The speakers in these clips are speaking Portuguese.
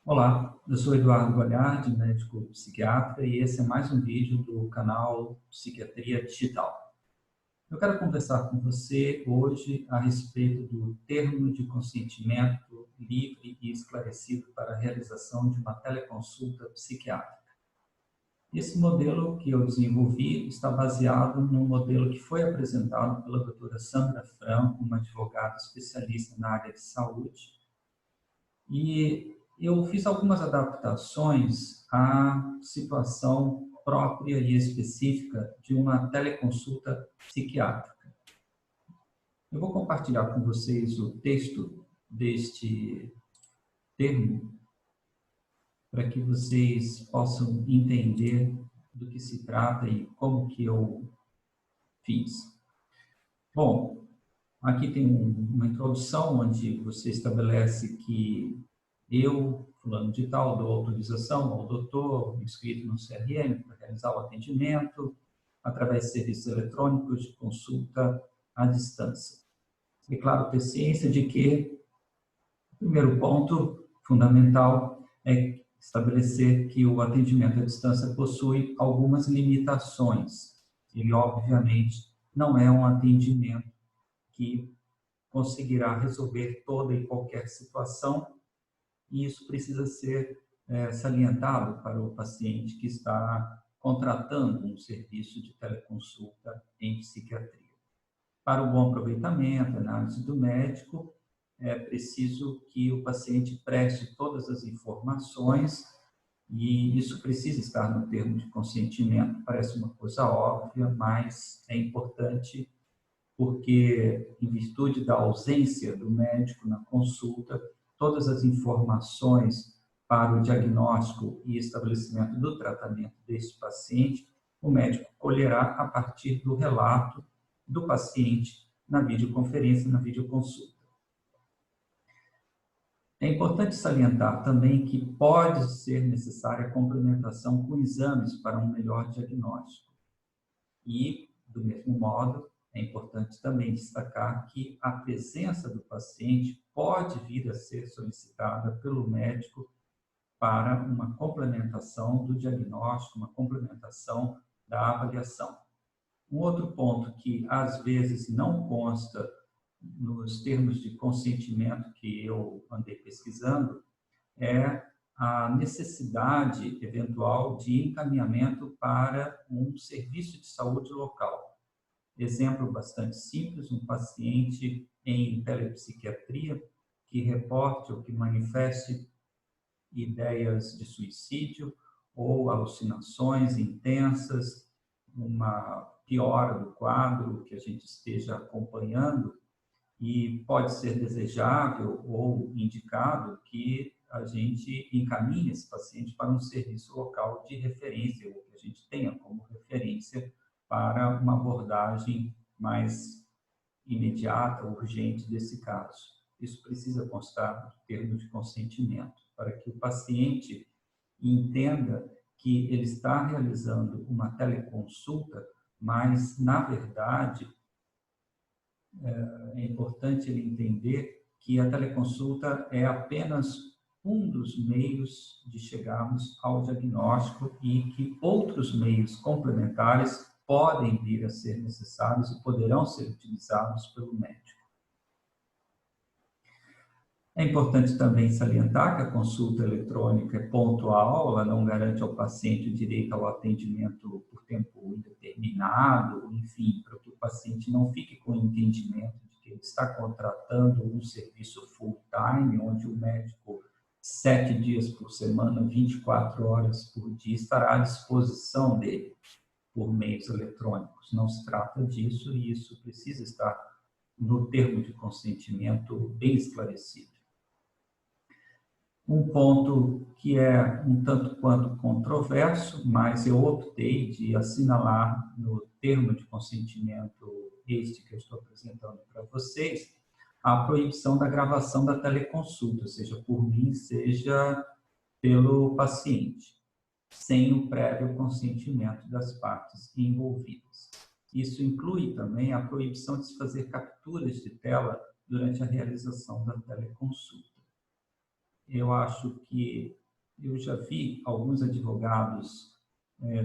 Olá, eu sou Eduardo Galhardi, médico psiquiatra, e esse é mais um vídeo do canal Psiquiatria Digital. Eu quero conversar com você hoje a respeito do termo de consentimento livre e esclarecido para a realização de uma teleconsulta psiquiátrica. Esse modelo que eu desenvolvi está baseado no modelo que foi apresentado pela doutora Sandra Franco, uma advogada especialista na área de saúde, e eu fiz algumas adaptações à situação própria e específica de uma teleconsulta psiquiátrica. Eu vou compartilhar com vocês o texto deste termo para que vocês possam entender do que se trata e como que eu fiz. Bom, aqui tem uma introdução onde você estabelece que eu, fulano de tal, dou autorização ao doutor inscrito no CRM para realizar o atendimento através de serviços eletrônicos de consulta à distância. Declaro ter ciência de que o primeiro ponto fundamental é estabelecer que o atendimento à distância possui algumas limitações. Ele, obviamente, não é um atendimento que conseguirá resolver toda e qualquer situação, e isso precisa ser salientado para o paciente que está contratando um serviço de teleconsulta em psiquiatria. Para o bom aproveitamento, análise do médico, é preciso que o paciente preste todas as informações, e isso precisa estar no termo de consentimento. Parece uma coisa óbvia, mas é importante porque, em virtude da ausência do médico na consulta, todas as informações para o diagnóstico e estabelecimento do tratamento desse paciente, o médico colherá a partir do relato do paciente na videoconferência, na videoconsulta. É importante salientar também que pode ser necessária a complementação com exames para um melhor diagnóstico. E, do mesmo modo, é importante também destacar que a presença do paciente pode vir a ser solicitada pelo médico para uma complementação do diagnóstico, uma complementação da avaliação. Um outro ponto que, às vezes, não consta nos termos de consentimento que eu andei pesquisando é a necessidade eventual de encaminhamento para um serviço de saúde local. Exemplo bastante simples, um paciente em telepsiquiatria que reporte ou que manifeste ideias de suicídio ou alucinações intensas, uma piora do quadro que a gente esteja acompanhando, e pode ser desejável ou indicado que a gente encaminhe esse paciente para um serviço local de referência, ou que a gente tenha como referência para uma abordagem mais imediata, urgente desse caso. Isso precisa constar no termo de consentimento, para que o paciente entenda que ele está realizando uma teleconsulta, mas, na verdade, é importante ele entender que a teleconsulta é apenas um dos meios de chegarmos ao diagnóstico e que outros meios complementares podem vir a ser necessários e poderão ser utilizados pelo médico. É importante também salientar que a consulta eletrônica é pontual, ela não garante ao paciente o direito ao atendimento por tempo indeterminado, enfim, para que o paciente não fique com o entendimento de que ele está contratando um serviço full-time, onde o médico, 7 dias por semana, 24 horas por dia, estará à disposição dele por meios eletrônicos. Não se trata disso, e isso precisa estar no termo de consentimento bem esclarecido. Um ponto que é um tanto quanto controverso, mas eu optei de assinalar no termo de consentimento este que eu estou apresentando para vocês, a proibição da gravação da teleconsulta, seja por mim, seja pelo paciente, sem o prévio consentimento das partes envolvidas. Isso inclui também a proibição de se fazer capturas de tela durante a realização da teleconsulta. eu acho que eu já vi alguns advogados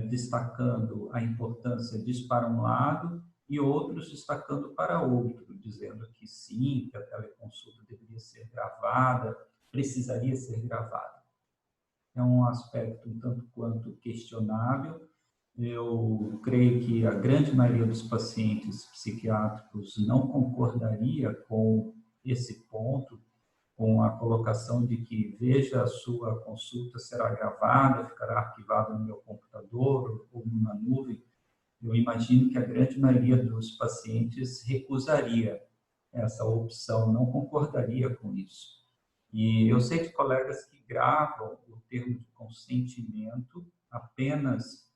destacando a importância disso para um lado e outros destacando para outro, dizendo que sim, que a teleconsulta deveria ser gravada, precisaria ser gravada. É um aspecto um tanto quanto questionável. Eu creio que a grande maioria dos pacientes psiquiátricos não concordaria com esse ponto, com a colocação de que veja a sua consulta será gravada, ficará arquivada no meu computador ou numa nuvem. Eu imagino que a grande maioria dos pacientes recusaria essa opção, não concordaria com isso. E eu sei de colegas que gravam o termo de consentimento, apenas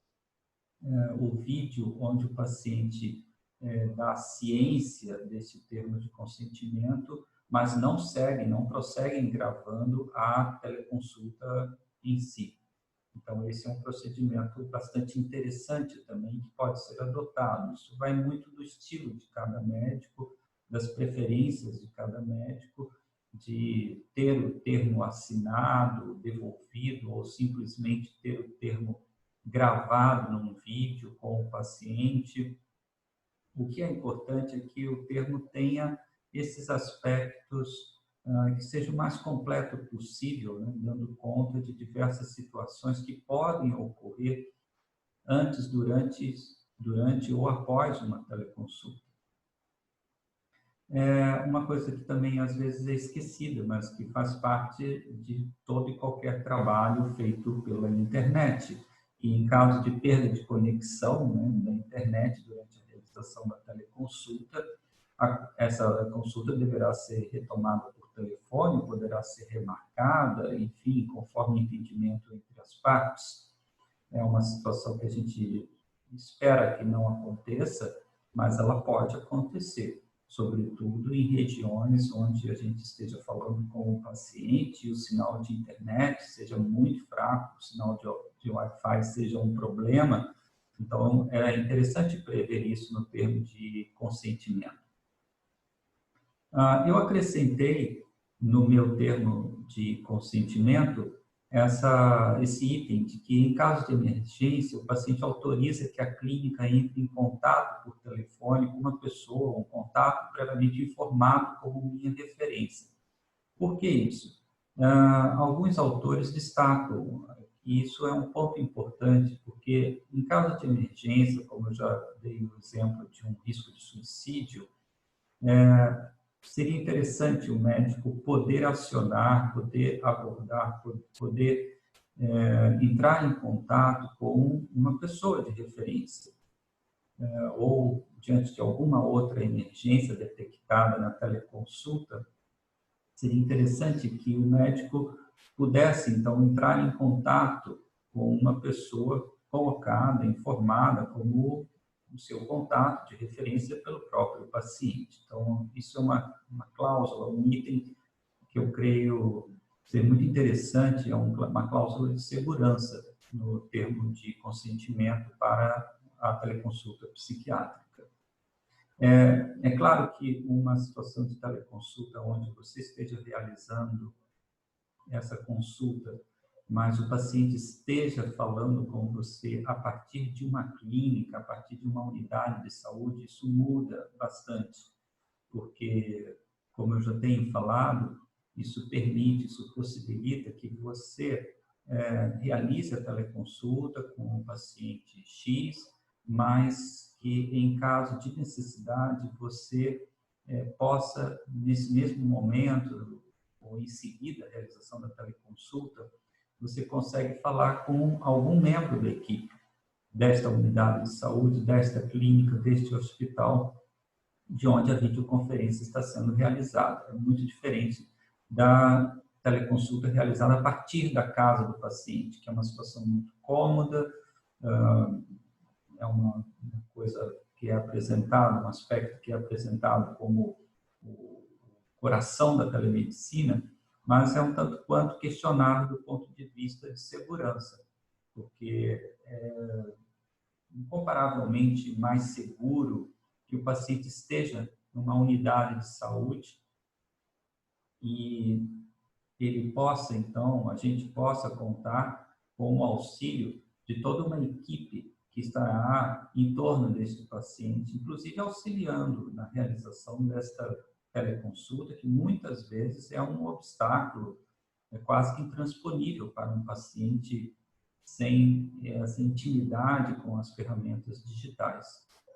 o vídeo onde o paciente dá ciência desse termo de consentimento, mas não prosseguem gravando a teleconsulta em si. Então, esse é um procedimento bastante interessante também, que pode ser adotado. Isso vai muito do estilo de cada médico, das preferências de cada médico, de ter o termo assinado, devolvido, ou simplesmente ter o termo gravado num vídeo com o paciente. O que é importante é que o termo tenha esses aspectos que seja o mais completo possível, né, dando conta de diversas situações que podem ocorrer antes, durante ou após uma teleconsulta. É uma coisa que também às vezes é esquecida, mas que faz parte de todo e qualquer trabalho feito pela internet. E em caso de perda de conexão, né, da internet durante a realização da teleconsulta, essa consulta deverá ser retomada por telefone, poderá ser remarcada, enfim, conforme o entendimento entre as partes. É uma situação que a gente espera que não aconteça, mas ela pode acontecer, sobretudo em regiões onde a gente esteja falando com o paciente e o sinal de internet seja muito fraco, o sinal de Wi-Fi seja um problema. Então, é interessante prever isso no termo de consentimento. Eu acrescentei no meu termo de consentimento esse item de que, em caso de emergência, o paciente autoriza que a clínica entre em contato por telefone com uma pessoa, um contato previamente informado como minha referência. Por que isso? Alguns autores destacam que isso é um ponto importante, porque, em caso de emergência, como eu já dei o exemplo de um risco de suicídio, seria interessante o médico poder acionar, poder abordar, poder entrar em contato com uma pessoa de referência, ou diante de alguma outra emergência detectada na teleconsulta, seria interessante que o médico pudesse, então, entrar em contato com uma pessoa colocada, informada como o seu contato de referência pelo próprio paciente. Então, isso é uma cláusula, um item que eu creio ser muito interessante, é uma cláusula de segurança no termo de consentimento para a teleconsulta psiquiátrica. É claro que uma situação de teleconsulta onde você esteja realizando essa consulta, mas o paciente esteja falando com você a partir de uma clínica, a partir de uma unidade de saúde, isso muda bastante, porque, como eu já tenho falado, isso permite, isso possibilita que você realize a teleconsulta com o paciente X, mas que, em caso de necessidade, você possa, nesse mesmo momento, ou em seguida a realização da teleconsulta, você consegue falar com algum membro da equipe desta unidade de saúde, desta clínica, deste hospital, de onde a videoconferência está sendo realizada. É muito diferente da teleconsulta realizada a partir da casa do paciente, que é uma situação muito cômoda, é uma coisa que é apresentada, um aspecto que é apresentado como o coração da telemedicina, mas é um tanto quanto questionável do ponto de vista de segurança, porque é incomparavelmente mais seguro que o paciente esteja numa unidade de saúde e a gente possa contar com o auxílio de toda uma equipe que estará em torno deste paciente, inclusive auxiliando na realização desta teleconsulta, que muitas vezes é um obstáculo, é quase que intransponível para um paciente sem essa intimidade com as ferramentas digitais.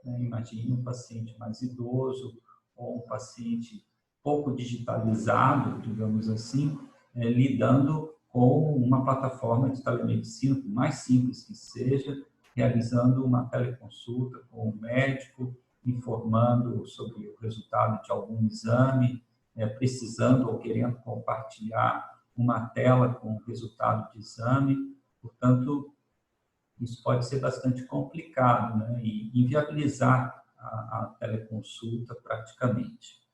Imagine um paciente mais idoso ou um paciente pouco digitalizado, digamos assim, lidando com uma plataforma de telemedicina, por mais simples que seja, realizando uma teleconsulta com o médico, informando sobre o resultado de algum exame, precisando ou querendo compartilhar uma tela com o resultado de exame. Portanto, isso pode ser bastante complicado, né? E inviabilizar a teleconsulta praticamente.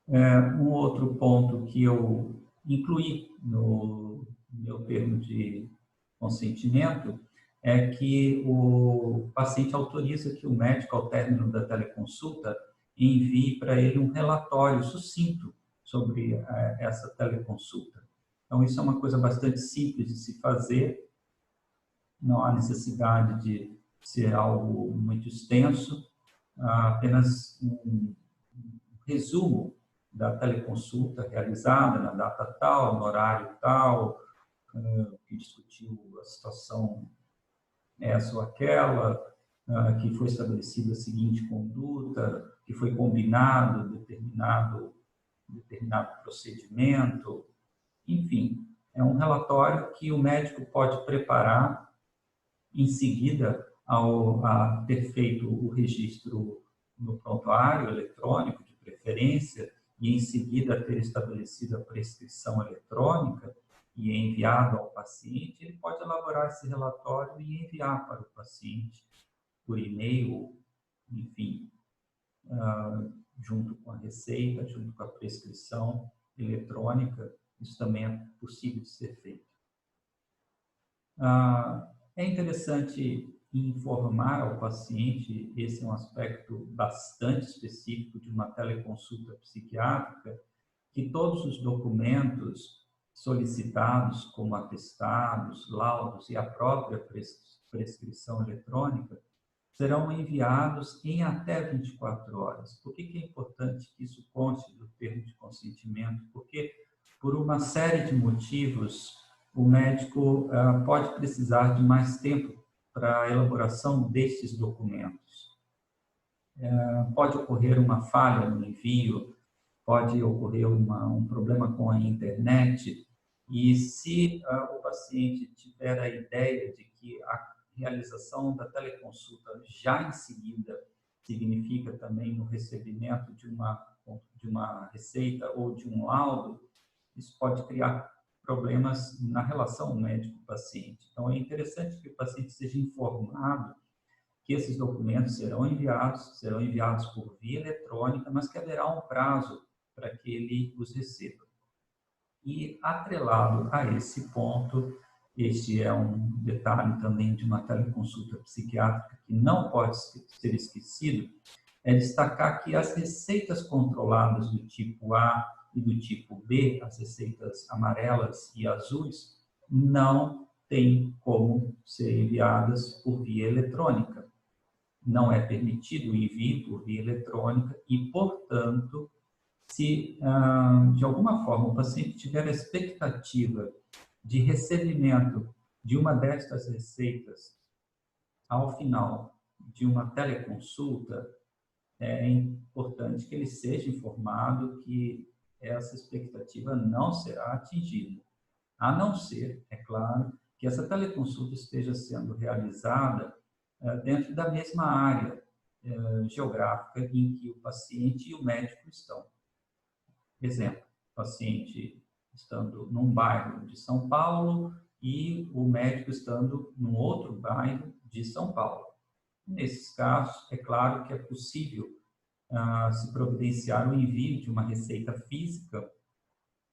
Um outro ponto que eu incluí no meu termo de consentimento é que o paciente autoriza que o médico, ao término da teleconsulta, envie para ele um relatório sucinto sobre essa teleconsulta. Então, isso é uma coisa bastante simples de se fazer, não há necessidade de ser algo muito extenso, apenas um resumo da teleconsulta realizada na data tal, no horário tal, que discutiu a situação essa ou aquela, que foi estabelecida a seguinte conduta, que foi combinado determinado procedimento, enfim, é um relatório que o médico pode preparar em seguida a ter feito o registro no prontuário eletrônico, de preferência, e em seguida ter estabelecido a prescrição eletrônica e enviado ao paciente, ele pode elaborar esse relatório e enviar para o paciente por e-mail, enfim, junto com a receita, junto com a prescrição eletrônica. Isso também é possível de ser feito. É interessante informar ao paciente, esse é um aspecto bastante específico de uma teleconsulta psiquiátrica, que todos os documentos solicitados, como atestados, laudos e a própria prescrição eletrônica, serão enviados em até 24 horas. Por que é importante que isso conste do termo de consentimento? Porque, por uma série de motivos, o médico pode precisar de mais tempo para a elaboração destes documentos. Pode ocorrer uma falha no envio, pode ocorrer um problema com a internet, e se o paciente tiver a ideia de que a realização da teleconsulta já em seguida significa também o recebimento de uma receita ou de um laudo, isso pode criar problemas na relação médico-paciente. Então, é interessante que o paciente seja informado que esses documentos serão enviados por via eletrônica, mas que haverá um prazo para que ele os receba. E, atrelado a esse ponto, este é um detalhe também de uma teleconsulta psiquiátrica que não pode ser esquecido, é destacar que as receitas controladas do tipo A e do tipo B, as receitas amarelas e azuis, não têm como ser enviadas por via eletrônica. Não é permitido o envio por via eletrônica e, portanto, se de alguma forma o paciente tiver a expectativa de recebimento de uma destas receitas ao final de uma teleconsulta, é importante que ele seja informado que essa expectativa não será atingida, a não ser, é claro, que essa teleconsulta esteja sendo realizada dentro da mesma área geográfica em que o paciente e o médico estão. Exemplo, o paciente estando num bairro de São Paulo e o médico estando num outro bairro de São Paulo. Nesses casos, é claro que é possível se providenciar o envio de uma receita física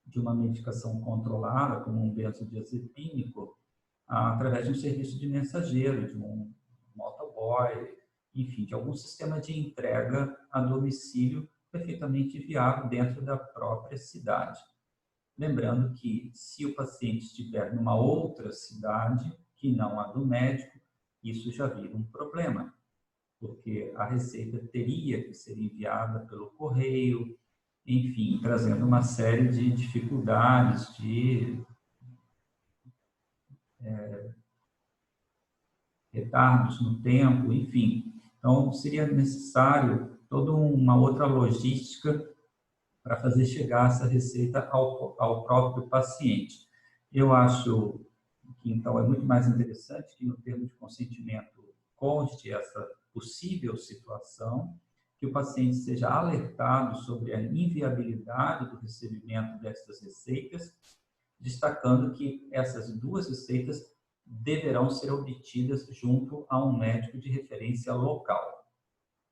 de uma medicação controlada, como um benzodiazepínico, através de um serviço de mensageiro, de um motoboy, enfim, de algum sistema de entrega a domicílio perfeitamente viável dentro da própria cidade. Lembrando que, se o paciente estiver numa outra cidade, que não a do médico, isso já vira um problema, porque a receita teria que ser enviada pelo correio, enfim, trazendo uma série de dificuldades, de retardos no tempo, enfim. Então, seria necessário toda uma outra logística para fazer chegar essa receita ao próprio paciente. Eu acho que, então, é muito mais interessante que, no termo de consentimento, conste essa possível situação, que o paciente seja alertado sobre a inviabilidade do recebimento destas receitas, destacando que essas duas receitas deverão ser obtidas junto a um médico de referência local.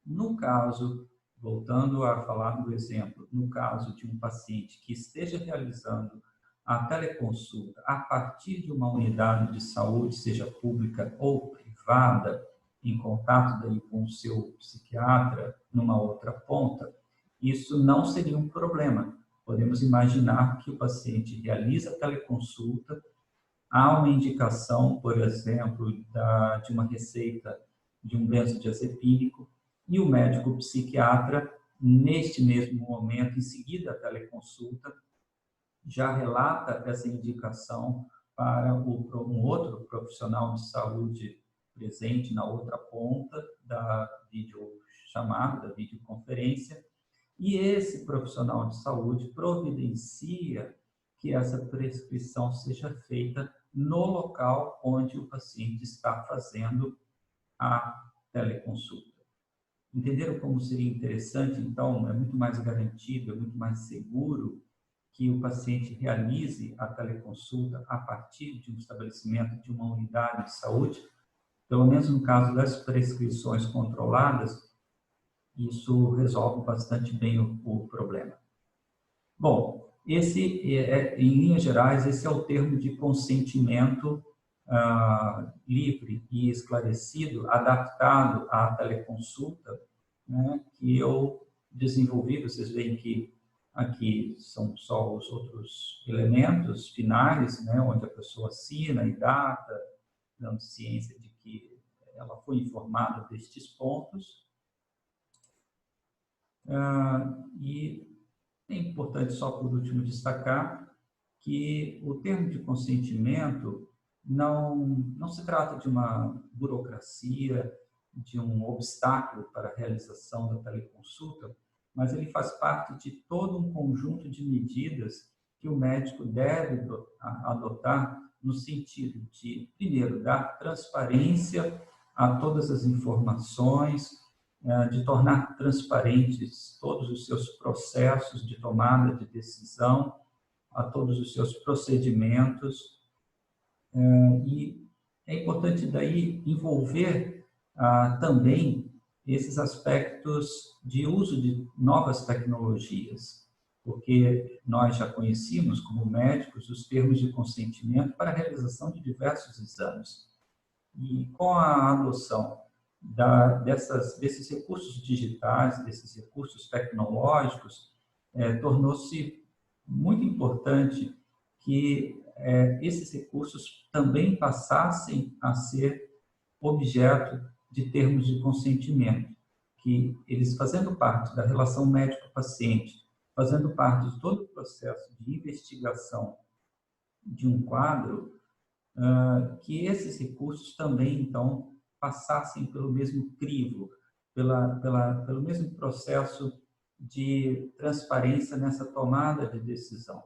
No caso, voltando a falar do exemplo, no caso de um paciente que esteja realizando a teleconsulta a partir de uma unidade de saúde, seja pública ou privada, em contato daí com o seu psiquiatra numa outra ponta, isso não seria um problema. Podemos imaginar que o paciente realiza a teleconsulta, há uma indicação, por exemplo, de uma receita de um benzodiazepínico, e o médico psiquiatra, neste mesmo momento, em seguida da teleconsulta, já relata essa indicação para um outro profissional de saúde presente na outra ponta da videochamada, da videoconferência, e esse profissional de saúde providencia que essa prescrição seja feita no local onde o paciente está fazendo a teleconsulta. Entenderam como seria interessante? Então, é muito mais garantido, é muito mais seguro que o paciente realize a teleconsulta a partir de um estabelecimento de uma unidade de saúde, pelo menos no caso das prescrições controladas, isso resolve bastante bem o problema. Bom, em linhas gerais, esse é o termo de consentimento livre e esclarecido, adaptado à teleconsulta, né, que eu desenvolvi. Vocês veem que aqui são só os outros elementos finais, né, onde a pessoa assina e data, dando ciência de que ela foi informada destes pontos. E é importante, só por último, destacar que o termo de consentimento não se trata de uma burocracia, de um obstáculo para a realização da teleconsulta, mas ele faz parte de todo um conjunto de medidas que o médico deve adotar no sentido de, primeiro, dar transparência a todas as informações, de tornar transparentes todos os seus processos de tomada de decisão, a todos os seus procedimentos. E é importante daí envolver também esses aspectos de uso de novas tecnologias, porque nós já conhecíamos, como médicos, os termos de consentimento para a realização de diversos exames. E com a adoção desses recursos digitais, desses recursos tecnológicos, tornou-se muito importante que esses recursos também passassem a ser objeto de termos de consentimento, que eles, fazendo parte da relação médico-paciente, fazendo parte de todo o processo de investigação de um quadro, que esses recursos também, então, passassem pelo mesmo crivo, pelo mesmo processo de transparência nessa tomada de decisão.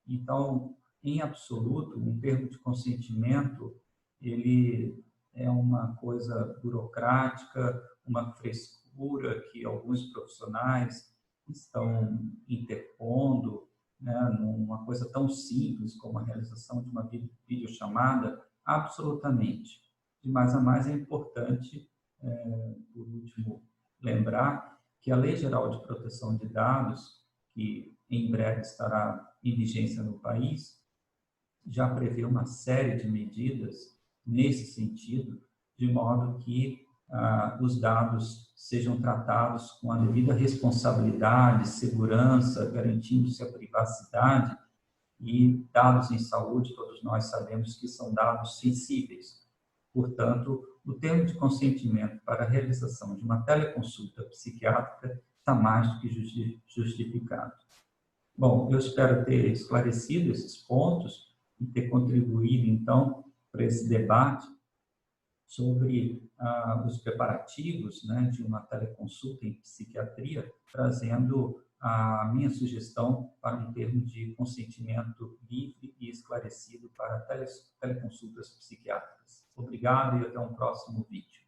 Então, em absoluto, um termo de consentimento, ele é uma coisa burocrática, uma frescura que alguns profissionais estão interpondo, né, numa coisa tão simples como a realização de uma videochamada. Absolutamente. De mais a mais, é importante, por último, lembrar que a Lei Geral de Proteção de Dados, que em breve estará em vigência no país, já prevê uma série de medidas nesse sentido, de modo que os dados sejam tratados com a devida responsabilidade, segurança, garantindo-se a privacidade. E dados em saúde, todos nós sabemos que são dados sensíveis. Portanto, o termo de consentimento para a realização de uma teleconsulta psiquiátrica está mais do que justificado. Bom, eu espero ter esclarecido esses pontos e ter contribuído, então, para esse debate sobre os preparativos, né, de uma teleconsulta em psiquiatria, trazendo a minha sugestão para um termo de consentimento livre e esclarecido para teleconsultas psiquiátricas. Obrigado e até um próximo vídeo.